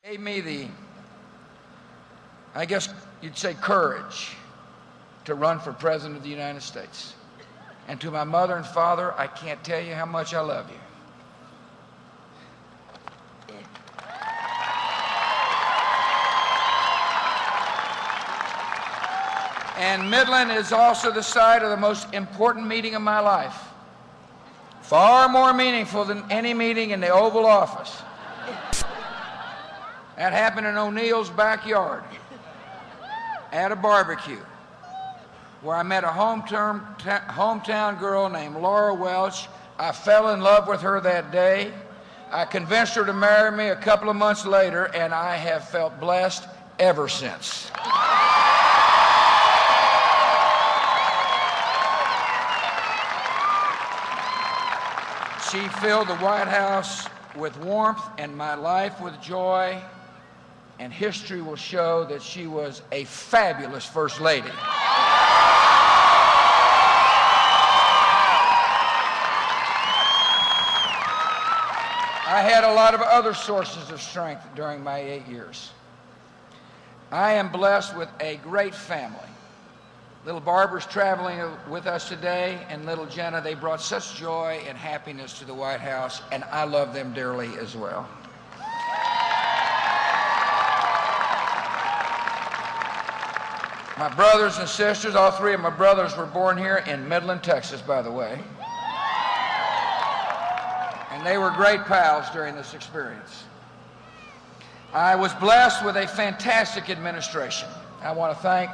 Gave me I guess you'd say, courage to run for President of the United States. And to my mother and father, I can't tell you how much I love you. And Midland is also the site of the most important meeting of my life. Far more meaningful than any meeting in the Oval Office. That happened in O'Neill's backyard at a barbecue where I met a hometown girl named Laura Welch. I fell in love with her that day. I convinced her to marry me a couple of months later, and I have felt blessed ever since. She filled the White House with warmth and my life with joy, and history will show that she was a fabulous First Lady. I had a lot of other sources of strength during my 8 years. I am blessed with a great family. Little Barbara's traveling with us today, and little Jenna, they brought such joy and happiness to the White House, and I love them dearly as well. My brothers and sisters, all three of my brothers were born here in Midland, Texas, by the way. And they were great pals during this experience. I was blessed with a fantastic administration. I want to thank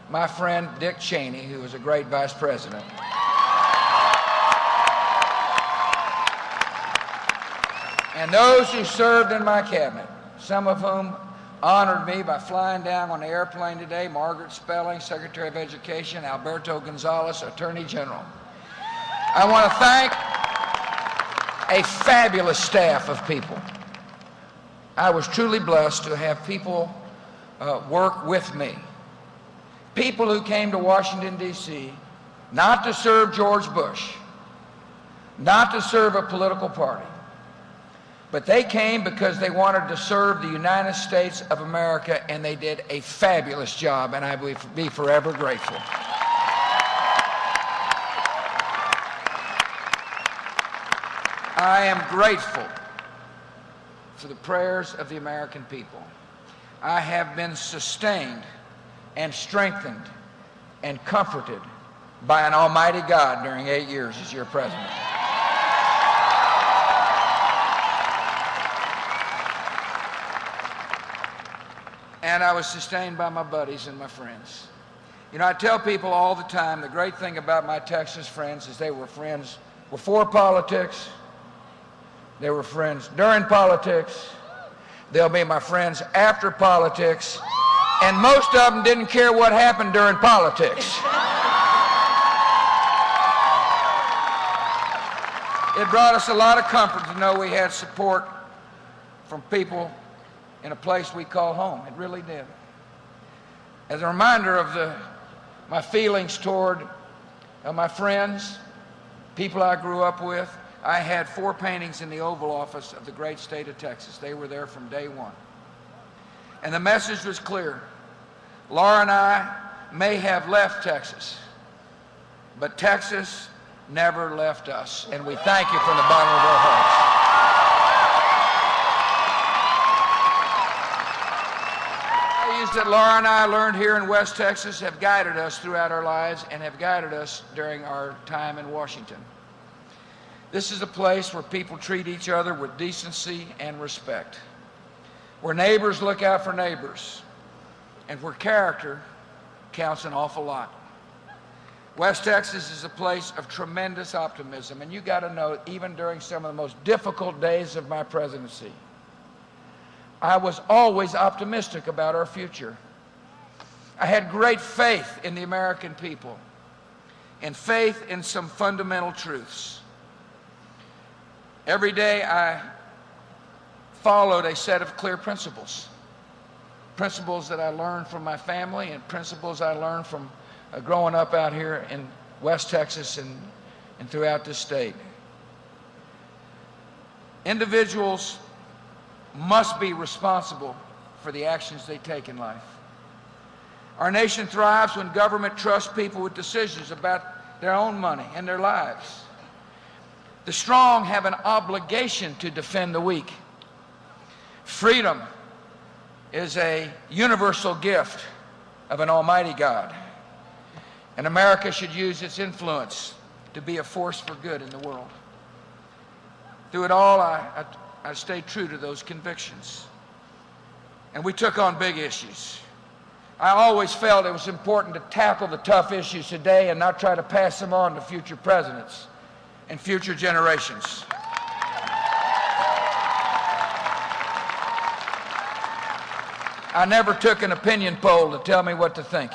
my friend Dick Cheney, who was a great vice president. And those who served in my cabinet, some of whom honored me by flying down on the airplane today: Margaret Spelling, Secretary of Education; Alberto Gonzales, Attorney General. I want to thank a fabulous staff of people. I was truly blessed to have people work with me. People who came to Washington, D.C. not to serve George Bush, not to serve a political party, but they came because they wanted to serve the United States of America, and they did a fabulous job, and I will be forever grateful. I am grateful for the prayers of the American people. I have been sustained and strengthened and comforted by an almighty God during 8 years as your president. And I was sustained by my buddies and my friends. You know, I tell people all the time, the great thing about my Texas friends is they were friends before politics, they were friends during politics, they'll be my friends after politics, and most of them didn't care what happened during politics. It brought us a lot of comfort to know we had support from people in a place we call home. It really did. As a reminder of my feelings toward my friends, people I grew up with, I had 4 paintings in the Oval Office of the great state of Texas. They were there from day one. And the message was clear. Laura and I may have left Texas, but Texas never left us. And we thank you from the bottom of our hearts. The values that Laura and I learned here in West Texas have guided us throughout our lives and have guided us during our time in Washington. This is a place where people treat each other with decency and respect, where neighbors look out for neighbors, and where character counts an awful lot. West Texas is a place of tremendous optimism, and you got to know, even during some of the most difficult days of my presidency, I was always optimistic about our future. I had great faith in the American people and faith in some fundamental truths. Every day I followed a set of clear principles. Principles that I learned from my family and principles I learned from growing up out here in West Texas and throughout this state. Individuals must be responsible for the actions they take in life. Our nation thrives when government trusts people with decisions about their own money and their lives. The strong have an obligation to defend the weak. Freedom is a universal gift of an almighty God, and America should use its influence to be a force for good in the world. Through it all, I stayed true to those convictions. And we took on big issues. I always felt it was important to tackle the tough issues today and not try to pass them on to future presidents and future generations. I never took an opinion poll to tell me what to think.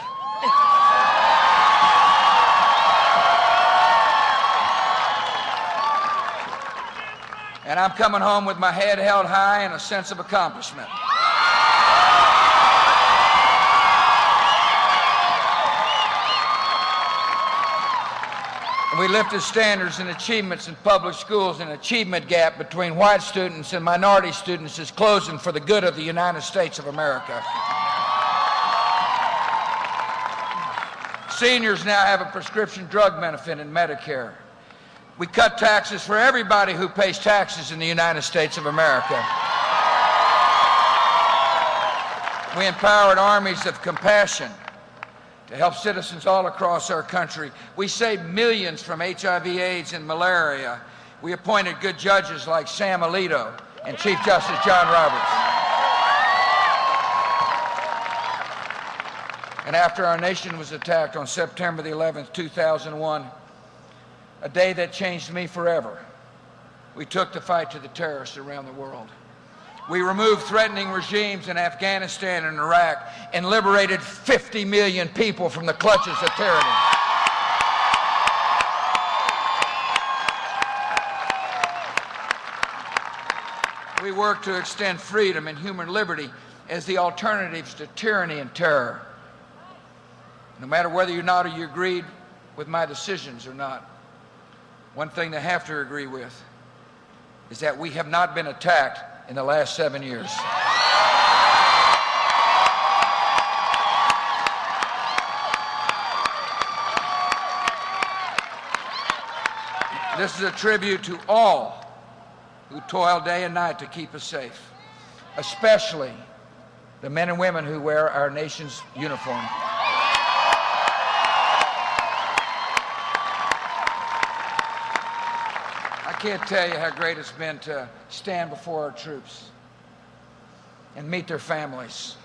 And I'm coming home with my head held high and a sense of accomplishment. We lifted standards and achievements in public schools, and an achievement gap between white students and minority students is closing for the good of the United States of America. Seniors now have a prescription drug benefit in Medicare. We cut taxes for everybody who pays taxes in the United States of America. We empowered armies of compassion to help citizens all across our country. We saved millions from HIV, AIDS, and malaria. We appointed good judges like Sam Alito and Chief Justice John Roberts. And after our nation was attacked on September the 11th, 2001, a day that changed me forever, we took the fight to the terrorists around the world. We removed threatening regimes in Afghanistan and Iraq and liberated 50 million people from the clutches of tyranny. We worked to extend freedom and human liberty as the alternatives to tyranny and terror. No matter whether or not you agreed with my decisions or not, one thing they have to agree with is that we have not been attacked in the last 7 years. This is a tribute to all who toil day and night to keep us safe, especially the men and women who wear our nation's uniform. I can't tell you how great it's been to stand before our troops and meet their families